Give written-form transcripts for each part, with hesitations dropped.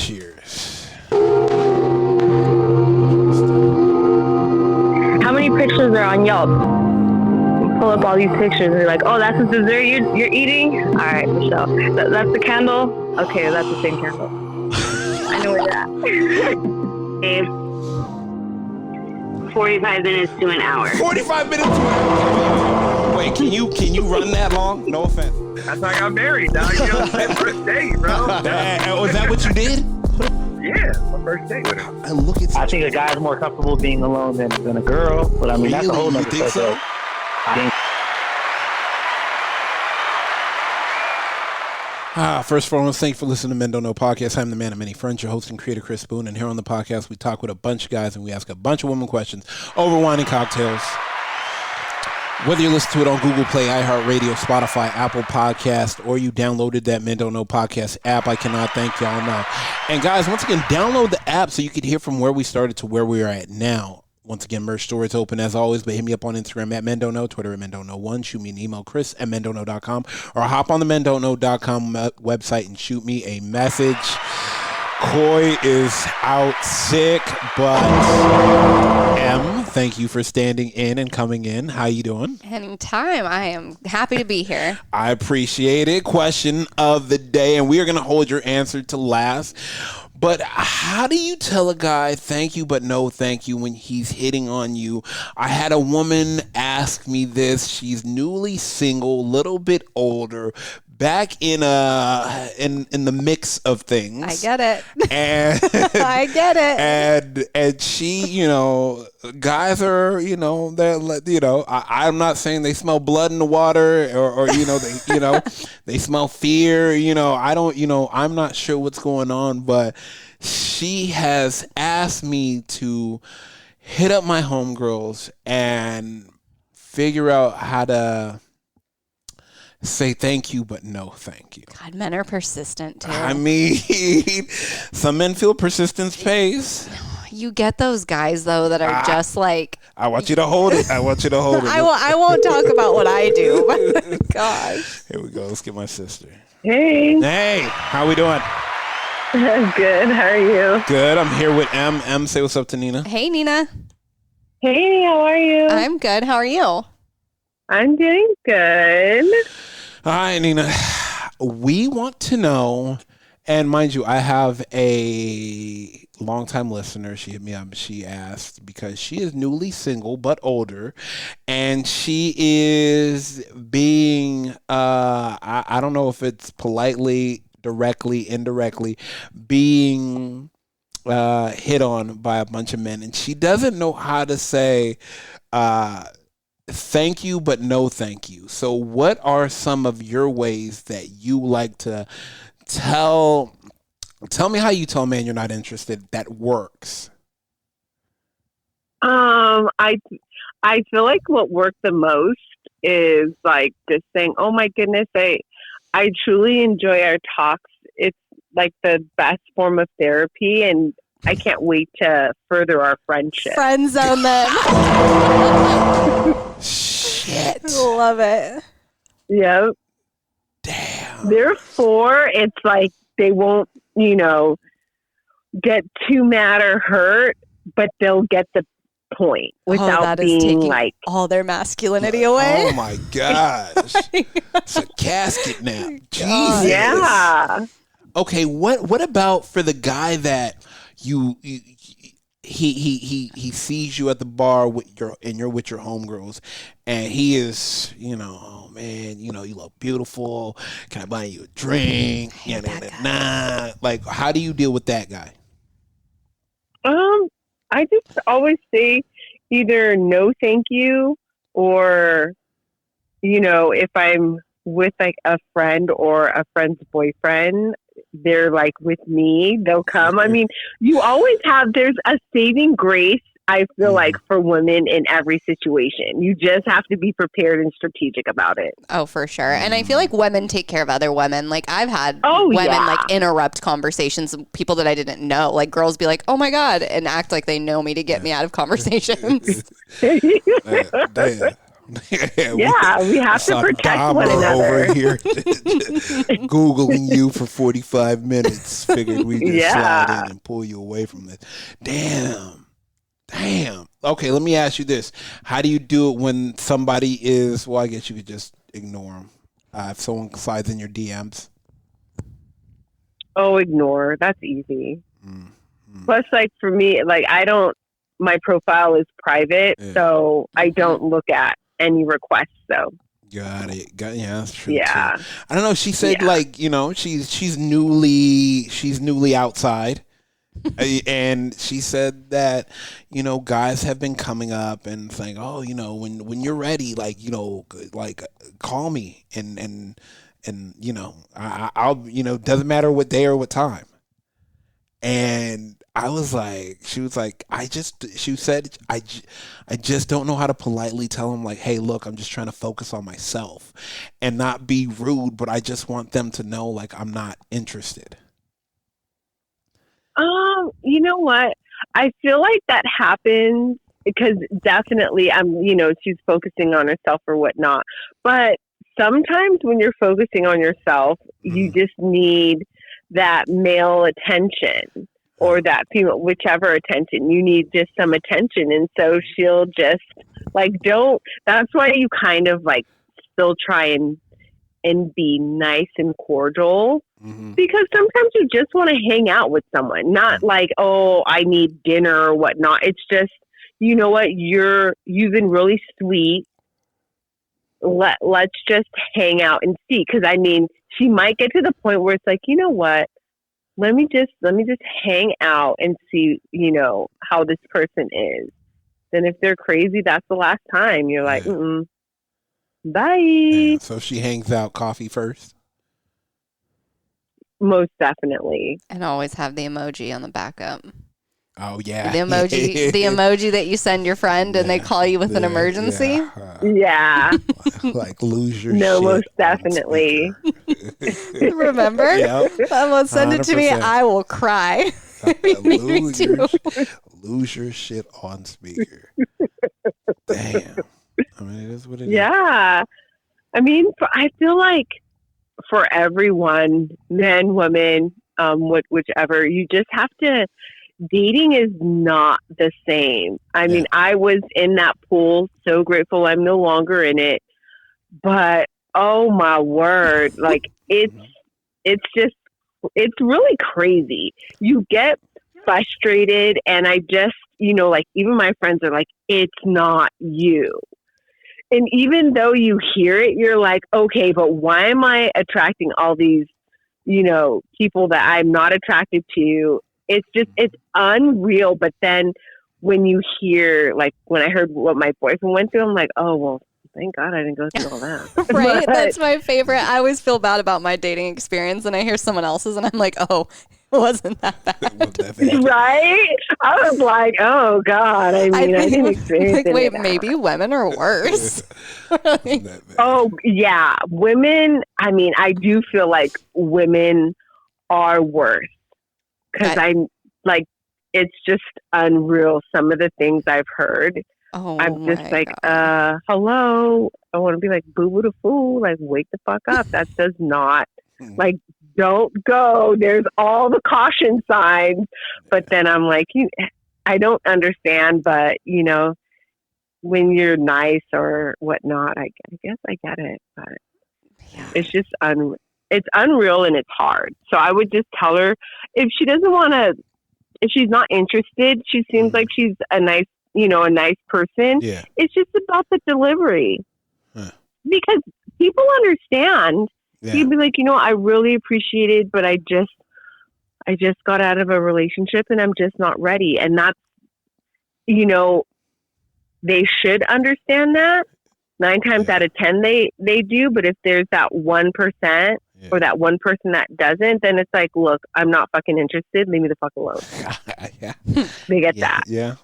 Cheers. How many pictures are on Yelp? You pull up all these pictures and you're like, oh, that's the dessert you're eating? All right, Michelle. That's the candle? Okay, that's the same candle. I know where you're at. Babe, 45 minutes to an hour. 45 minutes to an hour. Wait, can you run that long? No offense. That's how I got married, dog. You know, my first date, bro. Was that what you did? Yeah, my first date with him. And look at I think a guy's more comfortable being alone than a girl, but I mean, that's a whole nother think so? I think First of all, I want to thank you for listening to Men Don't Know Podcast. I'm the man of many friends, your host and creator, Chris Boone. And here on the podcast, we talk with a bunch of guys and we ask a bunch of women questions over wine and cocktails. Whether you listen to it on Google Play, iHeartRadio, Spotify, Apple Podcast, or you downloaded that Men Don't Know Podcast app, I cannot thank y'all enough. And guys, once again, download the app so you can hear from where we started to where we are at now. Once again, merch store is open as always, but hit me up on Instagram at Men Don't Know, Twitter at Men Don't Know 1, shoot me an email, Chris at mendontknow.com, or hop on the mendontknow.com website and shoot me a message. Coy is out sick, but M, thank you for standing in and coming in. How you doing? Anytime. I am happy to be here. I appreciate it. Question of the day, and we are going to hold your answer to last. But how do you tell a guy thank you but no thank you when he's hitting on you? I had a woman ask me this. She's newly single, a little bit older, back in the mix of things. I get it. And I get it. And she, you know, guys are, you know, they're, you know, I'm not saying they smell blood in the water or you know, they, you know, they smell fear, you know, I don't, you know, I'm not sure what's going on, but she has asked me to hit up my homegirls and figure out how to say thank you, but no thank you. God, men are persistent too. I mean, some men feel persistence pays. You get those guys though that are just like. I want you to hold it. I want you to hold it. I won't talk about what I do. But gosh. Here we go. Let's get my sister. Hey. Hey, how we doing? Good. How are you? Good. I'm here with M. M, say what's up to Nina. Hey, Nina. Hey, how are you? I'm good. How are you? I'm doing good. Hi, Nina. We want to know, and mind you, I have a longtime listener. She hit me up. She asked because she is newly single but older, and she is being, I don't know if it's politely, directly, indirectly, being hit on by a bunch of men, and she doesn't know how to say thank you, but no thank you. So what are some of your ways that you like to tell me how you tell a man you're not interested that works? I feel like what worked the most is like just saying, oh my goodness, I truly enjoy our talks. It's like the best form of therapy, and I can't wait to further our friendship. Friend zone them. Shit. Love it. Yep. Damn. Therefore, it's like they won't, you know, get too mad or hurt, but they'll get the point without that being is taking like all their masculinity away. Oh my gosh. It's a casket now. Jesus. yeah. Okay, what about for the guy that he sees you at the bar with your homegirls, and he is, you know, oh man, you know, you look beautiful. Can I buy you a drink? Nah. Like, how do you deal with that guy? I just always say either no thank you, or, you know, if I'm with like a friend or a friend's boyfriend, they're like with me, they'll come. I mean, you always have, there's a saving grace, I feel like, for women in every situation. You just have to be prepared and strategic about it. Oh, for sure. And I feel like women take care of other women. Like, I've had women like interrupt conversations, people that I didn't know. Like, girls be like, oh my God, and act like they know me to get me out of conversations. Damn. Yeah, we have to protect one another. Over here, We have to protect one another. Over here, Googling you for 45 minutes. Figured we just slide in and pull you away from this. Damn. Okay, let me ask you this: how do you do it when somebody is? Well, I guess you could just ignore them. If someone slides in your DMs. Oh, ignore. That's easy. Plus, like for me, like my profile is private, so I don't look at any requests. So got it. Yeah, that's true. Yeah, too. I don't know. She said like, you know, she's newly outside, and she said that, you know, guys have been coming up and saying, oh, you know, when you're ready, like, you know, like call me and you know, I'll, you know, doesn't matter what day or what time. And I was like, she said, I just don't know how to politely tell him, like, hey, look, I'm just trying to focus on myself and not be rude, but I just want them to know, like, I'm not interested. You know what? I feel like that happens because definitely she's focusing on herself or whatnot. But sometimes when you're focusing on yourself, you just need that male attention or that female, whichever attention. You need just some attention. And so she'll just that's why you kind of like still try and be nice and cordial, because sometimes you just want to hang out with someone, not like, oh, I need dinner or whatnot. It's just, you know what, you've been really sweet. Let's just hang out and see. Cause I mean, she might get to the point where it's like, you know what, let me just hang out and see, you know, how this person is. Then if they're crazy, that's the last time. You're like, bye. Yeah, so she hangs out, coffee first? Most definitely. And always have the emoji on the backup. Oh yeah, the emoji that you send your friend and they call you with an emergency. Yeah, like lose your shit. No, most definitely. Remember? Yep. Someone send 100%. It to me. I will cry. Lose your shit on speaker. Damn. I mean, it is what it is. Yeah. I mean, I feel like for everyone, men, women, whichever, you just have to. Dating is not the same. I mean, I was in that pool, so grateful I'm no longer in it. But oh my word, like it's really crazy. You get frustrated, and I just, you know, like even my friends are like, it's not you. And even though you hear it, you're like, okay, but why am I attracting all these, you know, people that I'm not attracted to? It's just, it's unreal. But then when you hear, like when I heard what my boyfriend went through, I'm like, oh, well, thank God I didn't go through all that. Right. That's my favorite. I always feel bad about my dating experience and I hear someone else's and I'm like, oh, it wasn't that bad. Right? I was like, oh God. I mean, I didn't experience it. Wait, maybe women are worse. Oh yeah. Women, I mean, I do feel like women are worse. Because I'm like, it's just unreal. Some of the things I've heard. Oh, I'm just like, hello. I want to be like, boo boo the fool. Like, wake the fuck up. That does not, like, don't go. There's all the caution signs. But then I'm like, I don't understand. But, you know, when you're nice or whatnot, I guess I get it. But it's just it's unreal and it's hard. So I would just tell her if she doesn't want to, if she's not interested, she seems like she's a nice person. Yeah. It's just about the delivery. Huh. Because people understand. Yeah. You'd be like, you know, I really appreciate it, but I just got out of a relationship and I'm just not ready. And that's, you know, they should understand that. 9 times out of 10 they do, but if there's that 1% or that one person that doesn't, then it's like, look, I'm not fucking interested. Leave me the fuck alone. They get that. Yeah.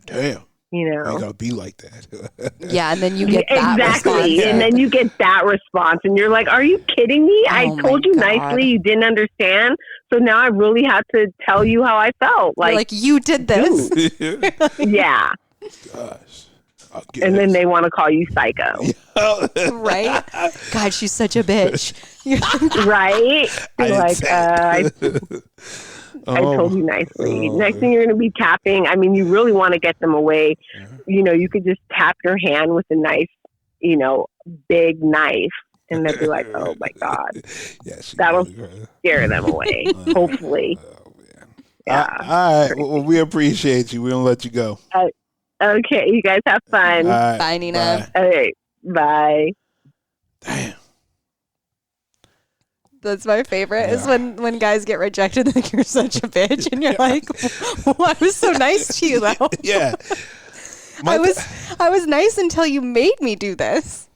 Damn. You know, you gotta be like that. Yeah, and then you get that response. And then you get that response, and you're like, "Are you kidding me? I told you nicely, you didn't understand. So now I really have to tell you how I felt. Like you did this." Yeah. Gosh. and then they want to call you psycho. Right? God, she's such a bitch. Right? You're like, I told you nicely. Next thing you're going to be tapping. I mean, you really want to get them away. You know, you could just tap your hand with a nice, you know, big knife, and they'll be like, oh my God. That'll scare them away, hopefully. Yeah. All right. Well, we appreciate you. We don't let you go. Okay. You guys have fun. Right, bye, Nina. Bye. All right. Bye. Damn. That's my favorite is when guys get rejected, like, you're such a bitch, and you're like, well, I was so nice to you though. Yeah. I was nice until you made me do this.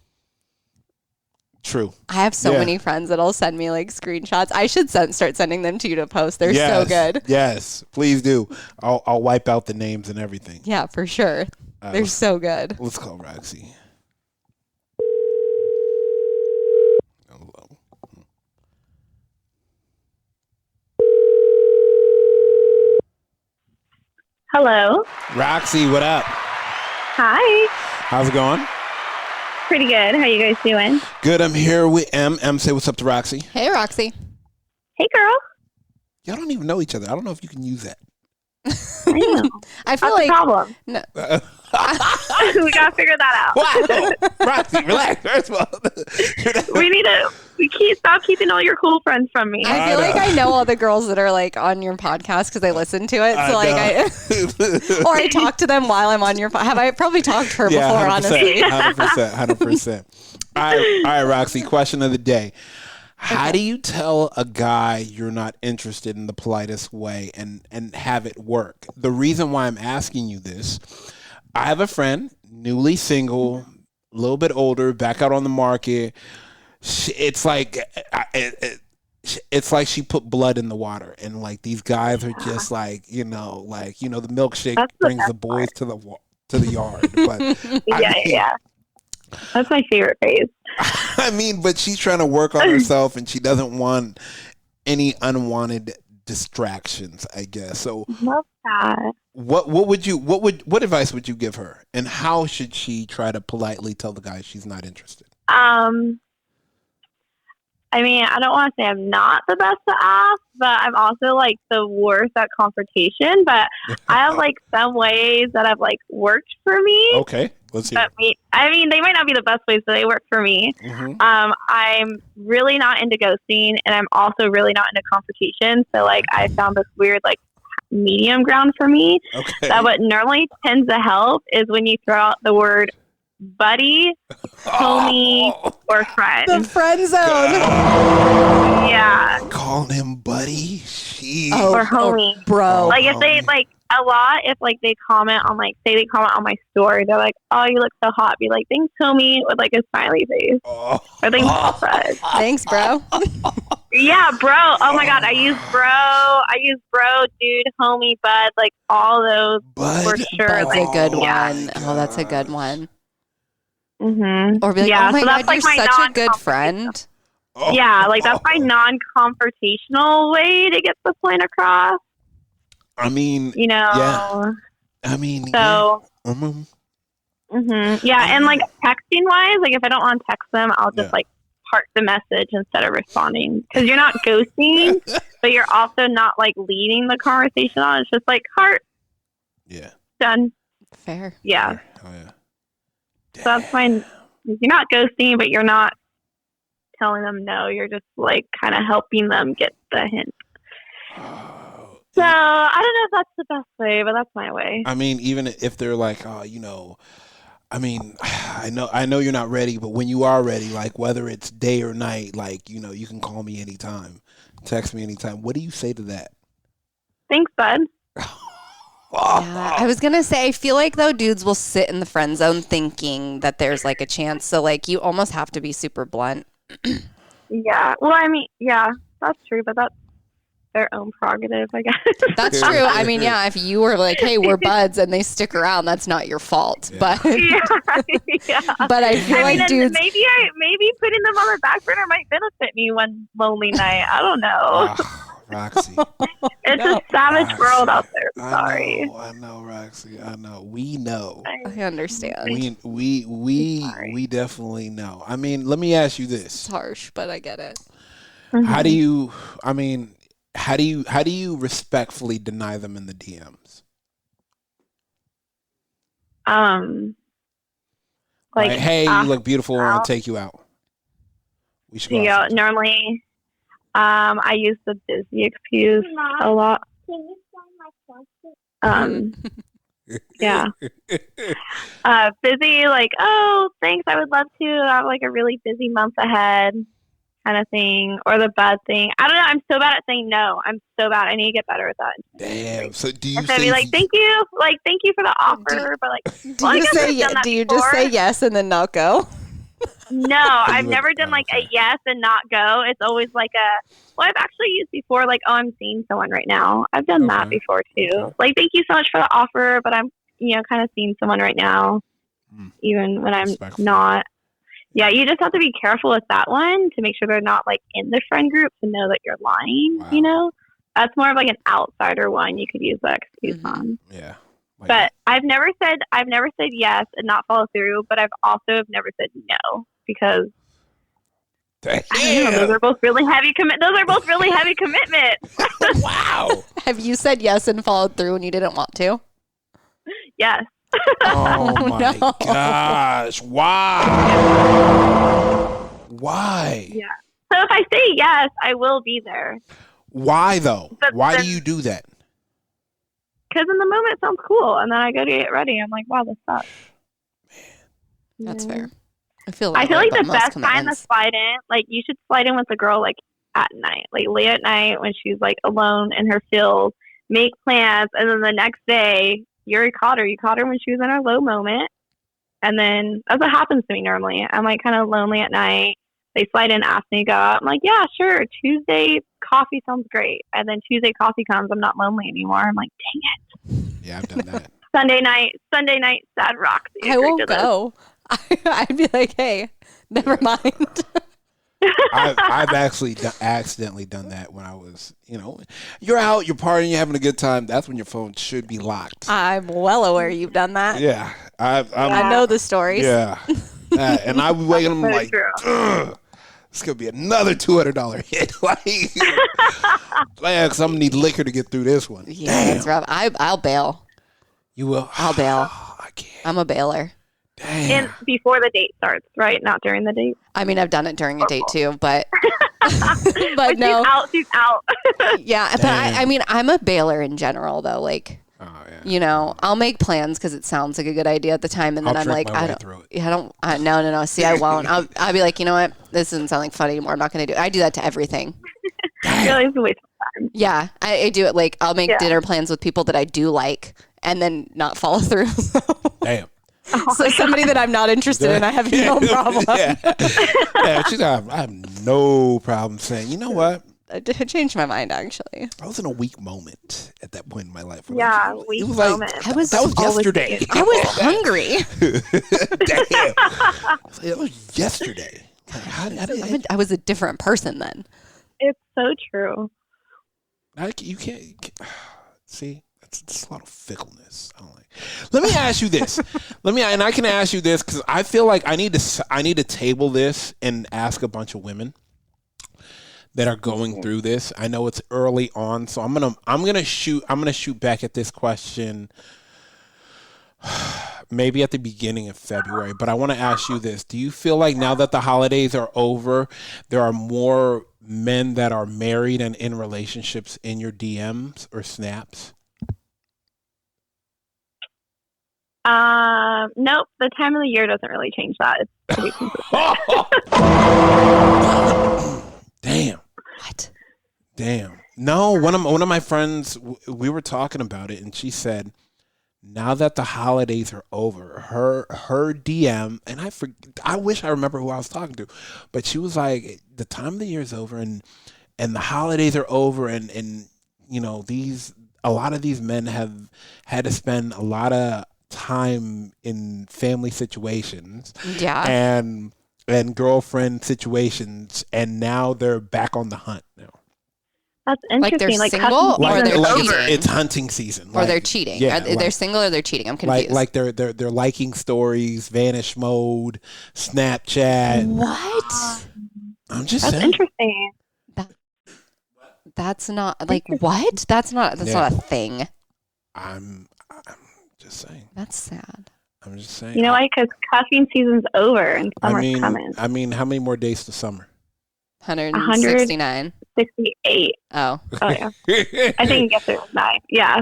True. I have so many friends that'll send me like screenshots. I should start sending them to you to post. They're so good. Yes, please do. I'll wipe out the names and everything. Yeah, for sure. They're so good. Let's call Roxy. Hello. Roxy, what up? Hi. How's it going? Pretty good. How you guys doing? Good. I'm here with M. M, say what's up to Roxy. Hey, Roxy. Hey, girl. Y'all don't even know each other. I don't know if you can use that. I know. I feel What's like the problem? no. We gotta figure that out. Wow. Roxy, relax. First of all, We can't stop keeping all your cool friends from me. I feel like I know all the girls that are like on your podcast because I listen to it. So or I talk to them while I'm on your. Have I probably talked to her before? 100%, Honestly, 100%. All right, Roxy. Question of the day: how do you tell a guy you're not interested in the politest way and have it work? The reason why I'm asking you this, I have a friend, newly single, a little bit older, back out on the market. It's like she put blood in the water, and like these guys are just like the milkshake brings the boys to the yard. But yeah. That's my favorite phase. I mean, but she's trying to work on herself, and she doesn't want any unwanted distractions, I guess. So love that. What advice would you give her, and how should she try to politely tell the guy she's not interested? I mean, I don't want to say I'm not the best to ask, but I'm also like the worst at confrontation. But I have like some ways that have like worked for me. Okay, let's hear. I mean, they might not be the best ways, but they work for me. Mm-hmm. I'm really not into ghosting, and I'm also really not into confrontation. So like, I found this weird like medium ground for me. Okay. That what normally tends to help is when you throw out the word buddy, homie, or friend. the friend zone. Yeah. Call him buddy. Or homie. Bro. Like if they like a lot, if like they comment on like say they comment on my story, they're like, "Oh, you look so hot." Be like, "Thanks, homie," with like a smiley face. Or thanks, friend. Thanks, bro. Yeah, bro. Oh my god, I use bro, dude, homie, bud, like all those for sure. That's like, a good yeah. one. Oh, that's a good one. Mm-hmm. Or be like, yeah, "Oh my so god, that's, like, you're my such a good friend." Yeah, like that's my non-confrontational way to get the point across. I mean, Yeah. I mean, so. yeah. Yeah, and like texting wise, like if I don't want to text them, I'll just like heart the message instead of responding, because you're not ghosting, but you're also not like leading the conversation on. It's just like heart. Yeah. Done. Fair. Yeah. Oh yeah. So that's fine. You're not ghosting, but you're not telling them no. You're just like kind of helping them get the hint. So I don't know if that's the best way, but that's my way. I mean, even if they're like, I mean, I know you're not ready, but when you are ready, like whether it's day or night, like, you can call me anytime, text me anytime. What do you say to that? Thanks, bud. Yeah, I was gonna say, I feel like though dudes will sit in the friend zone thinking that there's like a chance. So like you almost have to be super blunt. Yeah. Well, I mean, yeah, that's true, but that's their own prerogative, I guess. That's true. I mean, yeah, if you were like, "Hey, we're buds," and they stick around, that's not your fault. Yeah. But yeah. But I feel like dudes. Maybe putting them on the back burner might benefit me one lonely night. I don't know. Roxy. It's a savage world out there, sorry. I know, Roxy. I know. We know. I understand. We definitely know. I mean, let me ask you It's this. harsh, but I get it. How do you how do you respectfully deny them in the DMs? Like, hey, you look beautiful. I want to take you out. We should go out sometime. Normally, I use the busy excuse a lot. Yeah. Busy, like, oh, thanks, I would love to. I have like a really busy month ahead kind of thing. Or the bad thing. I don't know. I'm so bad at saying no. I'm so bad. I need to get better at that. Damn. So do you Instead of be like, thank you for the offer, but like, Do you just say yes and then not go? No, I've never done like a yes and not go. It's always like I've actually used before, like, oh, I'm seeing someone right now. I've done that before too. Like, thank you so much for the offer, but I'm, kind of seeing someone right now, even when I'm not. Yeah, you just have to be careful with that one to make sure they're not like in the friend group to know that you're lying. Wow. That's more of like an outsider one you could use that excuse on. Yeah. But I've never said yes and not follow through, but I've also never said no because I don't know, those are both really heavy commitments. Wow. Have you said yes and followed through when you didn't want to? Yes. Oh my gosh. Why? Why? Yeah. So if I say yes, I will be there. Why though? But Why do you do that? Because in the moment it sounds cool, and then I go to get ready. I'm like, wow, this sucks. That's fair. I feel like the best time to slide in, like, you should slide in with a girl like at night, like late at night when she's like alone in her field, make plans, and then the next day you caught her. You caught her when she was in her low moment, and then that's what happens to me normally. I'm like kind of lonely at night. They slide in, ask me to go out. I'm like, yeah, sure. Tuesday coffee sounds great. And then Tuesday coffee comes. I'm not lonely anymore. I'm like, dang it. Yeah, I've done that. Sunday night, sad Roxy. I won't go. I'd be like, hey, never mind. I've actually accidentally done that when I was, you're out, you're partying, you're having a good time. That's when your phone should be locked. I'm well aware you've done that. Yeah. I know the stories. Yeah. And I was waking up like, it's going to be another $200 hit. Because I'm going to need liquor to get through this one. Yeah, that's rough. I'll bail. You will? I'll bail. I can't. I'm a bailer. Damn. And before the date starts, right? Not during the date. I mean, I've done it during a date too, but but no. She's out. Yeah, but I mean, I'm a bailer in general, though. Like, I'll make plans because it sounds like a good idea at the time, and then I'm like, no. See, I won't. I'll be like, you know what? This doesn't sound like fun anymore. I'm not going to do it. I do that to everything. Really, it's a waste of time. Yeah, I do it. Like, I'll make dinner plans with people that I do like, and then not follow through. Damn. So somebody that I'm not interested in, I have no problem. She's like, I have no problem saying, you know what? I changed my mind, actually. I was in a weak moment at that point in my life. Yeah, weak moment. That was yesterday. I was hungry. Damn. It was yesterday. I was a different person then. It's so true. You can't see. It's a lot of fickleness. I don't like. Let me ask you this. I can ask you this because I feel like I need to table this and ask a bunch of women that are going through this. I know it's early on, so I'm gonna shoot back at this question maybe at the beginning of February. But I want to ask you this: do you feel like now that the holidays are over, there are more men that are married and in relationships in your DMs or snaps? Nope. The time of the year doesn't really change that. It's pretty consistent. Damn. What? Damn. No, one of my friends, we were talking about it, and she said, now that the holidays are over, her DM, and I wish I remember who I was talking to, but she was like, the time of the year is over, and the holidays are over, and a lot of these men have had to spend a lot of time in family situations, and girlfriend situations, and now they're back on the hunt now. That's interesting. Like they're single or they're cheating. It's hunting season. Or they're cheating. Yeah, they're single or they're cheating. I'm confused. Like they're liking stories, vanish mode, Snapchat. What? I'm just That's saying. interesting. That's not like what? That's not a thing. I'm just saying. That's sad. I'm just saying. You know why? Because cuffing season's over and summer's coming. I mean, how many more days to summer? 169. 68. Oh yeah. I think it gets there 9. Yeah.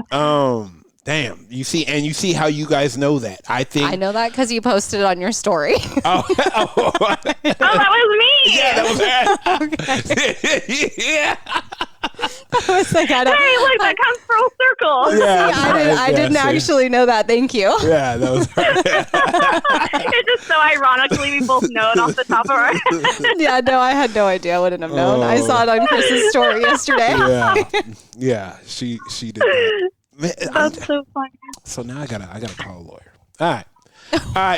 Damn. You see how you guys know that. I know that because you posted it on your story. Oh, that was me. Yeah, that was her. Okay. Yeah. I was like, hey, look, that comes full circle. Yeah, I didn't actually know that. Thank you. Yeah, that was her. It's just so ironically we both know it off the top of our head. Yeah, no, I had no idea. I wouldn't have known. I saw it on Chris's story yesterday. Yeah, she did that. Man, That's so funny. So now I gotta call a lawyer. All right.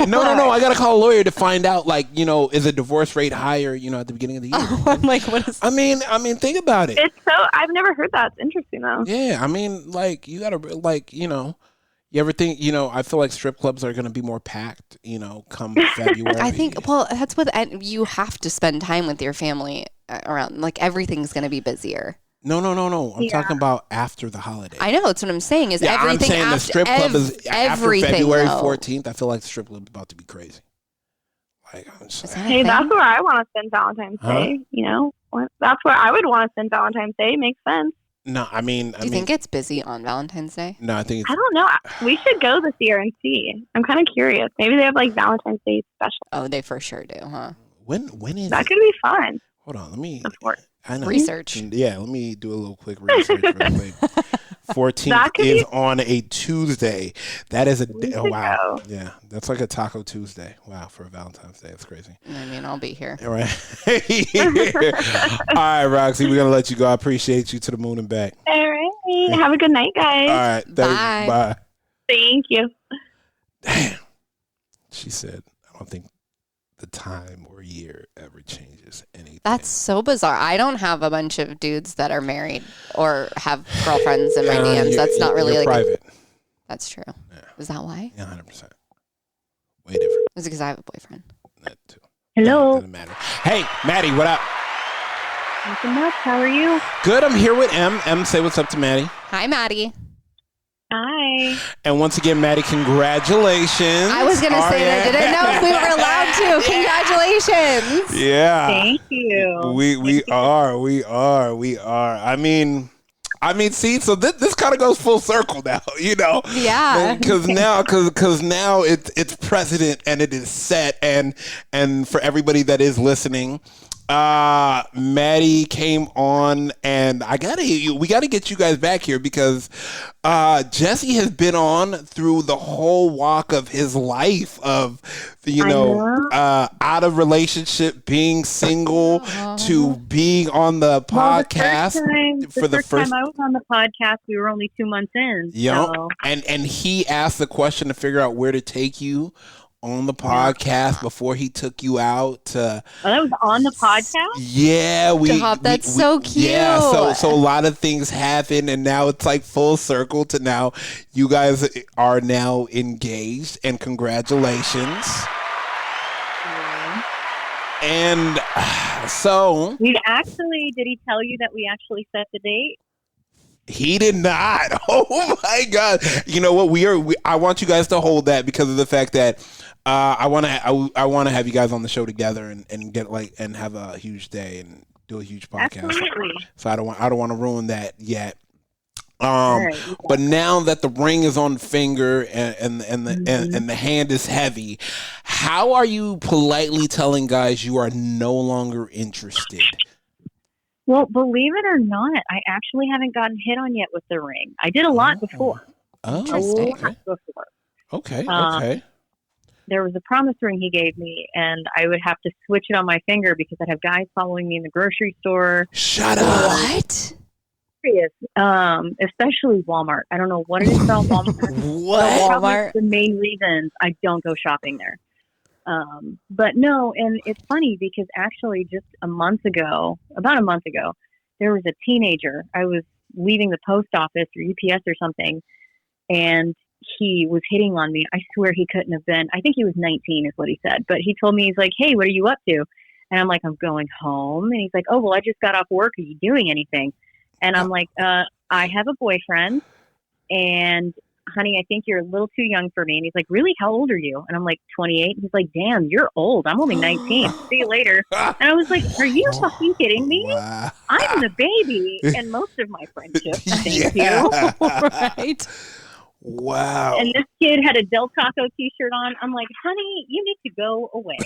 No. I gotta call a lawyer to find out, like, is the divorce rate higher, at the beginning of the year? I'm like, what is? I mean, think about it. It's so I've never heard that. It's interesting though. Yeah, I mean, like, you gotta, like, you ever think, I feel like strip clubs are gonna be more packed, come February. I think, well, that's what you have to spend time with your family around. Like everything's gonna be busier. No. I'm talking about after the holiday. I know. That's what I'm saying. Everything I'm saying after, the strip club is after February 14th. I feel like the strip club is about to be crazy. Like, I'm just hey, that's where I want to spend Valentine's Day. That's where I would want to spend Valentine's Day. Makes sense. No, I mean, do you think it's busy on Valentine's Day? No, I think. I don't know. We should go this year and see. I'm kind of curious. Maybe they have like Valentine's Day special. Oh, they for sure do, huh? When is that? Could be fun. Hold on, let me. I know. Research. Yeah, let me do a little quick research real quick. 14th is on a Tuesday. That is wow. Yeah, that's like a Taco Tuesday. Wow, for Valentine's Day. That's crazy. I mean, I'll be here. All right. All right, Roxy, we're going to let you go. I appreciate you to the moon and back. All right. Have a good night, guys. All right. Bye. Bye. Thank you. Damn. She said, I don't think the time or year ever changes anything. That's so bizarre. I don't have a bunch of dudes that are married or have girlfriends in my DMs. That's not really like private. That's true. Yeah. Is that why? Yeah, 100%. Way different. Is it because I have a boyfriend? That too. Hello. Doesn't matter. Hey, Maddie, what up? Nothing much. How are you? Good. I'm here with M. M, say what's up to Maddie. Hi, Maddie. Hi. And once again, Maddie, congratulations. I was going to say that. I didn't know if we were allowed to. Congratulations. Yeah. Thank you. We are. I mean, see, so this kind of goes full circle now, Yeah. Because now it's precedent and it is set, and for everybody that is listening, Maddie came on, and we gotta get you guys back here because Jesse has been on through the whole walk of his life of out of relationship, being single, to being on the podcast. The first time I was on the podcast, we were only 2 months in. Yeah, so. and he asked the question to figure out where to take you on the podcast before he took you out to. Oh, that was on the podcast? Yeah, that's so cute. Yeah, so a lot of things happen, and now it's like full circle to now you guys are now engaged, and congratulations. Yeah. And so did he tell you that we actually set the date? He did not. Oh my God! You know what? I want you guys to hold that because of the fact that I want to have you guys on the show together and get and have a huge day and do a huge podcast. Absolutely. So I don't want to ruin that yet. Right. But now that the ring is on the finger and the hand is heavy, how are you politely telling guys you are no longer interested? Well, believe it or not, I actually haven't gotten hit on yet with the ring. I did a lot before. Oh, interesting. Okay. There was a promise ring he gave me, and I would have to switch it on my finger because I'd have guys following me in the grocery store. Shut up. What? Serious. Especially Walmart. I don't know what it is about Walmart. What? Walmart? The main reasons I don't go shopping there. But no, and it's funny because actually just about a month ago, there was a teenager. I was leaving the post office or UPS or something, and he was hitting on me. I swear he couldn't have been. I think he was 19 is what he said. But he told me, he's like, hey, what are you up to? And I'm like, I'm going home. And he's like, oh, well, I just got off work. Are you doing anything? And I'm like, I have a boyfriend. And honey, I think you're a little too young for me. And he's like, really? How old are you? And I'm like, 28. He's like, damn, you're old. I'm only 19. See you later. And I was like, are you fucking kidding me? Wow. I'm the baby in most of my friendships. Thank you. Right. Wow. And this kid had a Del Taco t-shirt on. I'm like, honey, you need to go away.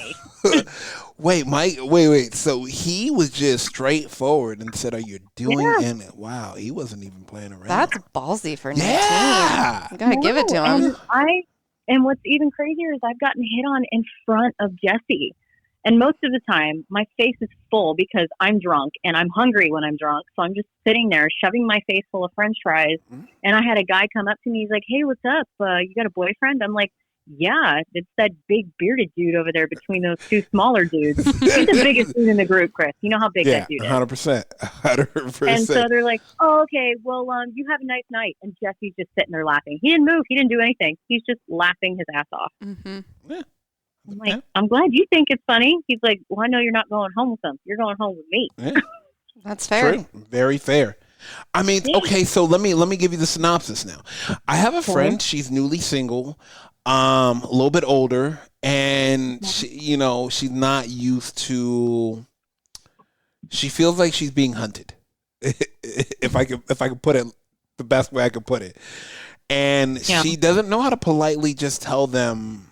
Wait, Mike. Wait. So he was just straightforward and said, "Are you doing?" Yeah. And wow, he wasn't even playing around. That's ballsy for 19. Yeah. You gotta give it to him. And what's even crazier is I've gotten hit on in front of Jesse. And most of the time, my face is full because I'm drunk and I'm hungry when I'm drunk. So I'm just sitting there shoving my face full of French fries. Mm-hmm. And I had a guy come up to me. He's like, hey, what's up? You got a boyfriend? I'm like, yeah, it's that big bearded dude over there between those two smaller dudes. He's the biggest dude in the group, Chris. You know how big that dude is. 100%. And so they're like, oh, okay, well, you have a nice night. And Jesse's just sitting there laughing. He didn't move. He didn't do anything. He's just laughing his ass off. Mm-hmm. Yeah. I'm like, I'm glad you think it's funny. He's like, well, I know you're not going home with them. You're going home with me. Yeah. That's fair. True. Very fair. I mean, okay, so let me give you the synopsis now. I have a friend. She's newly single, a little bit older, and she, she's not used to. She feels like she's being hunted. if I could put it the best way I could put it, and she doesn't know how to politely just tell them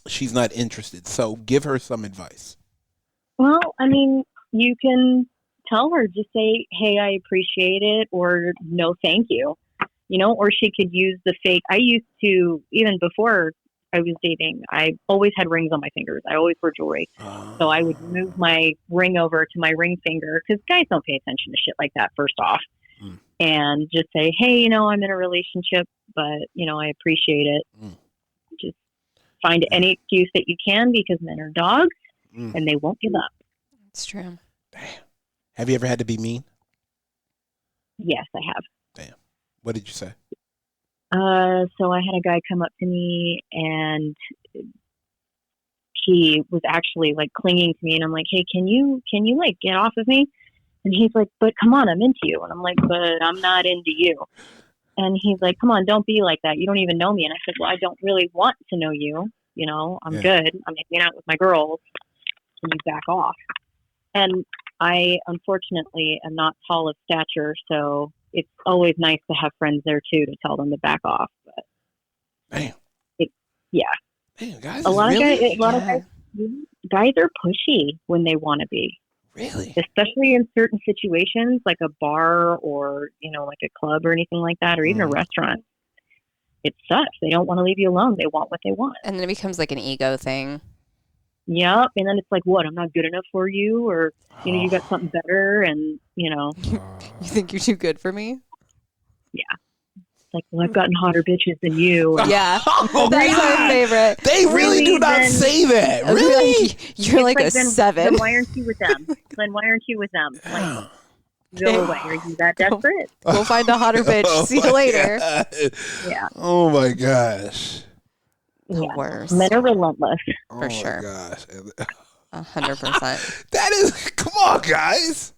she's not interested. So give her some advice. Well, I mean, you can tell her, just say, hey, I appreciate it, or no, thank you. Or she could use the fake. I used to, even before I was dating, I always had rings on my fingers. I always wore jewelry. So I would move my ring over to my ring finger, because guys don't pay attention to shit like that, first off. And just say, hey, I'm in a relationship, but, I appreciate it. Just find any excuse that you can, because men are dogs and they won't give up. It's true. Damn. Have you ever had to be mean? Yes, I have. Damn. What did you say? So I had a guy come up to me, and he was actually like clinging to me, and I'm like, hey, can you like get off of me? And he's like, but come on, I'm into you. And I'm like, but I'm not into you. And he's like, come on, don't be like that. You don't even know me. And I said, well, I don't really want to know you. I'm good. I'm hanging out with my girls. Can you back off? And I, unfortunately, am not tall of stature. So it's always nice to have friends there, too, to tell them to back off. But damn. Damn, guys. A lot of guys are pushy when they want to be. Really? Especially in certain situations, like a bar or, like a club or anything like that, or even a restaurant. It sucks. They don't want to leave you alone. They want what they want. And then it becomes like an ego thing. Yep. And then it's like, what? I'm not good enough for you? Or, you got something better and, You think you're too good for me? Yeah. It's like, well, I've gotten hotter bitches than you. Yeah. That's our favorite. They really do not say that. Really? You're like a 7. Then why aren't you with them? Like, go away. Are you that desperate? Go find a hotter bitch. See you later. God. Yeah. Oh my gosh. The worst. Men are relentless. For sure. Gosh. 100%. That is, come on, guys.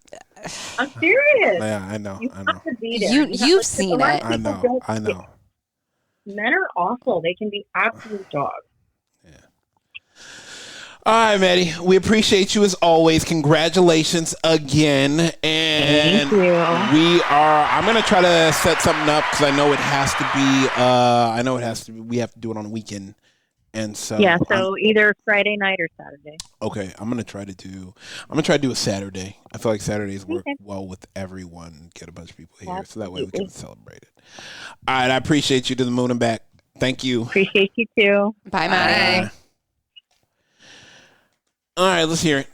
I'm serious. Yeah, I know. Have to be there. You've seen it. I know. Men are awful. They can be absolute dogs. All right, Maddie. We appreciate you as always. Congratulations again. And thank you. I'm going to try to set something up because I know it has to be, we have to do it on a weekend. And so so either Friday night or Saturday. Okay, I'm gonna try to do a Saturday. I feel like Saturdays work well with everyone. Get a bunch of people here, so that way we can celebrate it. All right, I appreciate you to the moon and back. Thank you. Appreciate you too. Bye, Maddie. All right, let's hear it.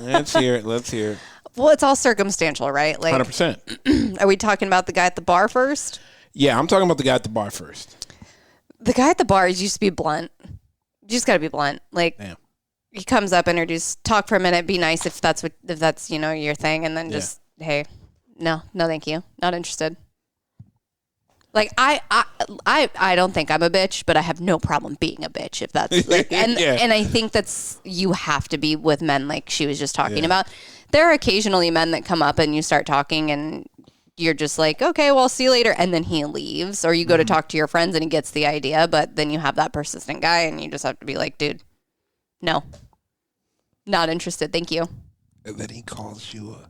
Let's hear it. Well, it's all circumstantial, right? Like 100%. Are we talking about the guy at the bar first? Yeah, I'm talking about the guy at the bar first. The guy at the bar used to be blunt. You just got to be blunt. Like, he comes up, talk for a minute, be nice if that's your thing, and then just hey, no, thank you. Not interested. Like I don't think I'm a bitch, but I have no problem being a bitch if that's like, and I think that's you have to be with men like she was just talking about. There are occasionally men that come up and you start talking and you're just like, okay, well, see you later, and then he leaves, or you go to talk to your friends and he gets the idea, but then you have that persistent guy and you just have to be like, dude, no, not interested, thank you. And then he calls you a...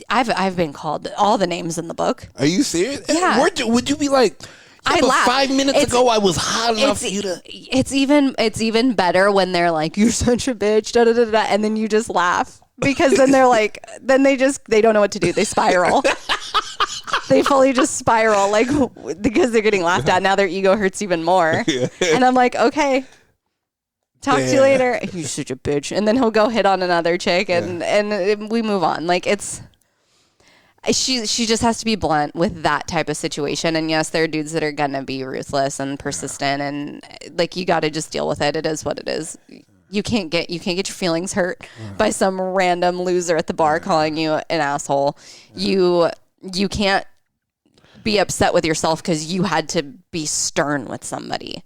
I've been called all the names in the book. Are you serious? Yeah. Would you be like, I laugh. 5 minutes ago I was hot enough for you to... It's even better when they're like, you're such a bitch, da da da da, and then you just laugh. Because then they're like, they don't know what to do. They spiral. They fully just spiral, like, because they're getting laughed at. Now their ego hurts even more. And I'm like, okay, talk to you later. You're such a bitch. And then he'll go hit on another chick and we move on. Like, she just has to be blunt with that type of situation. And yes, there are dudes that are gonna be ruthless and persistent, and like, you got to just deal with it. It is what it is. You can't get your feelings hurt by some random loser at the bar calling you an asshole. You can't be upset with yourself because you had to be stern with somebody.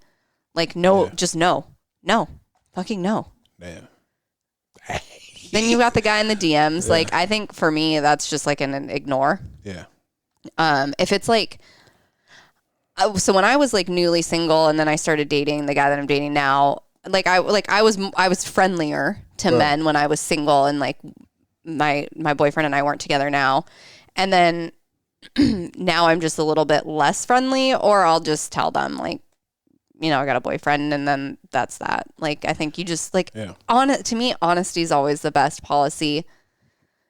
Like, no, just no, fucking no. Damn. Then you got the guy in the DMs. Like, I think for me, that's just like an ignore. Yeah. If it's like, so when I was like newly single and then I started dating the guy that I'm dating now, I was friendlier to men when I was single, and like my boyfriend and I weren't together now. And then now I'm just a little bit less friendly, or I'll just tell them like, I got a boyfriend, and then that's that. Like, I think you just like, to me, honesty is always the best policy.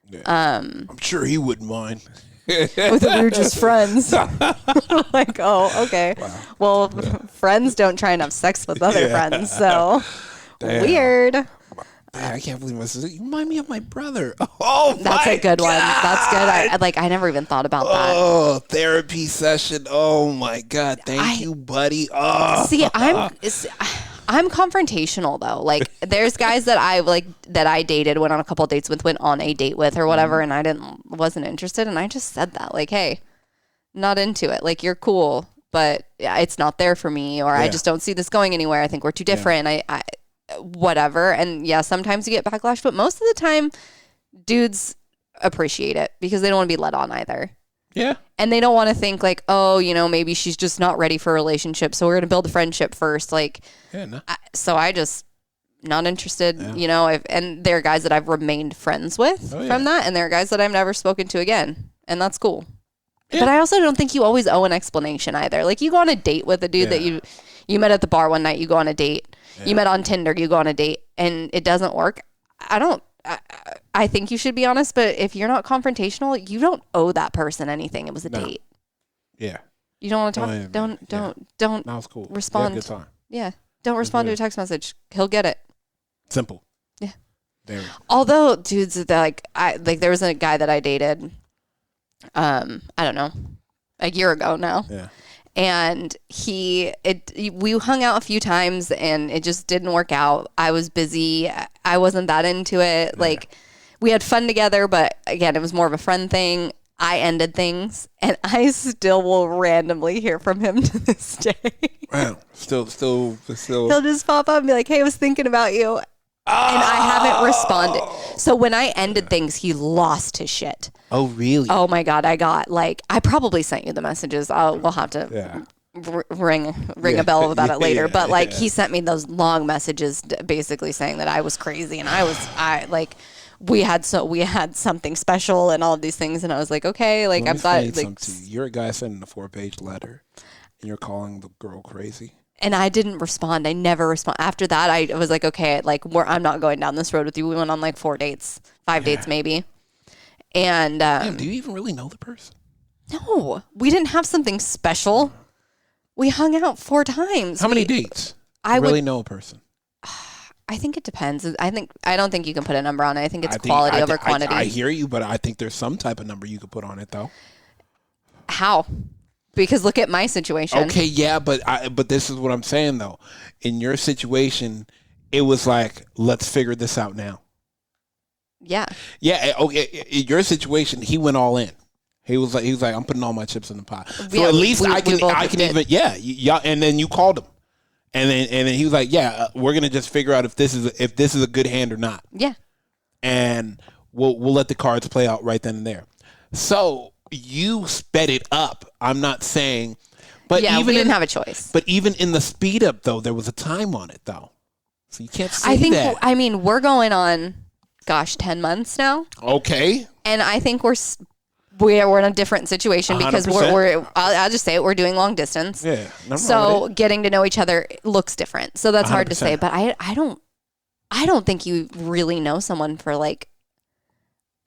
Yeah. I'm sure he wouldn't mind. With we're just friends. Like, oh, okay. Wow. Well, friends don't try and have sex with other friends, so weird. I can't believe my sister. You remind me of my brother. Oh, that's a good one. That's good. I never even thought about that. Oh, therapy session. Oh my God. Thank you, buddy. Oh. See, I'm confrontational though. Like, there's guys that I dated, went on a couple dates with, went on a date with, or whatever, and I wasn't interested, and I just said that, like, hey, not into it. Like, you're cool, but it's not there for me, or I just don't see this going anywhere. I think we're too different. I whatever. And yeah, sometimes you get backlash, but most of the time dudes appreciate it because they don't want to be led on either. Yeah. And they don't want to think like, oh, maybe she's just not ready for a relationship, so we're going to build a friendship first. Like, so I just not interested, and there are guys that I've remained friends with from that, and there are guys that I've never spoken to again, and that's cool. Yeah. But I also don't think you always owe an explanation either. Like, you go on a date with a dude that you met at the bar one night, you go on a date. Yeah. You met on Tinder, you go on a date, and it doesn't work. I think you should be honest, but if you're not confrontational, you don't owe that person anything. It was a date. Yeah. You don't want to talk. Don't. That was cool. Respond. Good time. Yeah. Don't respond to a text message. He'll get it. Simple. Yeah. There. Although dudes that there was a guy that I dated, I don't know, a year ago now. Yeah. And we hung out a few times and it just didn't work out. I was busy. I wasn't that into it. Like, we had fun together, but again, it was more of a friend thing. I ended things, and I still will randomly hear from him to this day. Wow. Still. He'll just pop up and be like, hey, I was thinking about you. And I haven't responded. So when I ended things, he lost his shit. Oh, really? Oh, my God. I probably sent you the messages. We'll have to ring a bell about it later. But he sent me those long messages basically saying that I was crazy. And we had something special and all of these things. And I was like, okay, like, I'm glad. Like, you're a guy sending a 4-page letter and you're calling the girl crazy. And I didn't respond. I never respond. After that, I was like, okay, like, I'm not going down this road with you. We went on like 4 dates, 5 dates maybe. And do you even really know the person? No, we didn't have something special. We hung out 4 times. How many dates? I really know a person. I think it depends. I don't think you can put a number on it. I think it's quality over quantity. I hear you, but I think there's some type of number you could put on it, though. How? Because look at my situation. Okay, yeah, but this is what I'm saying, though. In your situation, it was like, let's figure this out now. Yeah. Yeah. Okay. In your situation, he went all in. He was like, I'm putting all my chips in the pot. So yeah, at least I can even, yeah. Yeah. And then you called him, and then he was like, yeah, we're gonna just figure out if this is a good hand or not. Yeah. And we'll let the cards play out right then and there. So you sped it up. I'm not saying, but yeah, even we didn't have a choice. But even in the speed up though, there was a time on it though. So you can't say I think that. I mean we're going on, 10 months now. Okay. And I think we're in a different situation because 100%. I'll just say it, we're doing long distance. Yeah. So getting to know each other looks different. So that's 100%. Hard to say. But I don't think you really know someone for like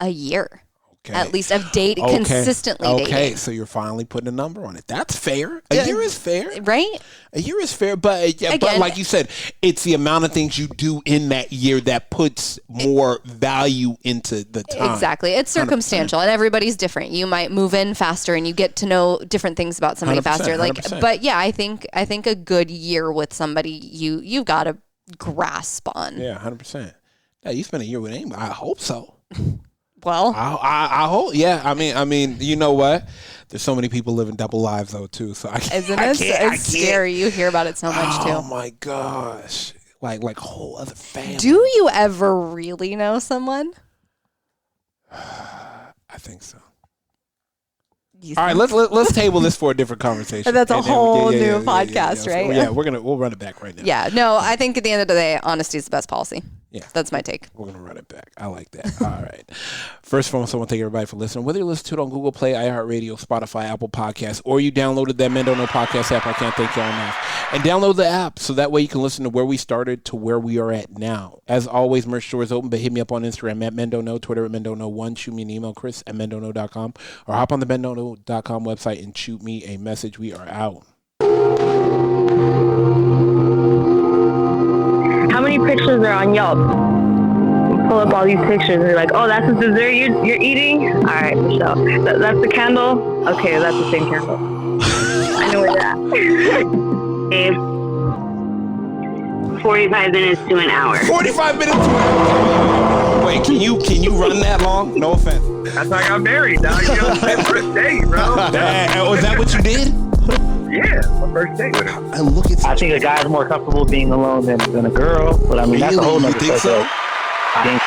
a year. Okay. At least of consistently dating. Okay, so you're finally putting a number on it. That's fair. A year is fair. Right? A year is fair, but like you said, it's the amount of things you do in that year that puts more value into the time. Exactly. It's circumstantial 100%. And everybody's different. You might move in faster and you get to know different things about somebody faster. 100%. But yeah, I think a good year with somebody you've got to grasp on. Yeah, 100%. Yeah, you spent a year with anybody. I hope so. Well, I hope. Yeah, I mean, you know what? There's so many people living double lives though too. So it's scary. You hear about it so much too. Oh my gosh, like whole other family. Do you ever really know someone? I think so. All right, let's table this for a different conversation. That's a whole new podcast, right? Yeah, we'll run it back right now. Yeah, no, I think at the end of the day, honesty is the best policy. Yeah, that's my take. We're gonna run it back. I like that. All right. First of all, I want to thank everybody for listening. Whether you listen to it on Google Play, iHeartRadio, Spotify, Apple Podcasts, or you downloaded that Men Don't Know podcast app, I can't thank y'all enough. And download the app so that way you can listen to where we started to where we are at now. As always, merch store is open, but hit me up on Instagram at Men Don't Know, Twitter at Men Don't Know 1. Shoot me an email, Chris at mendontknow.com, or hop on the mendontknow.com website and shoot me a message. We are out. How many pictures are on Yelp? Pull up all these pictures and you're like, oh, that's the dessert you're eating? All right, Michelle. That's the candle? Okay, that's the same candle. I know where that. 45 minutes to an hour. 45 minutes to an hour? Wait, can you run that long? No offense. That's how I got married, dog. You know, first date, bro. Was that what you did? Yeah, my first date with him. I think a guy's more comfortable being alone than a girl, but I mean, that's a whole nother thing. So? I think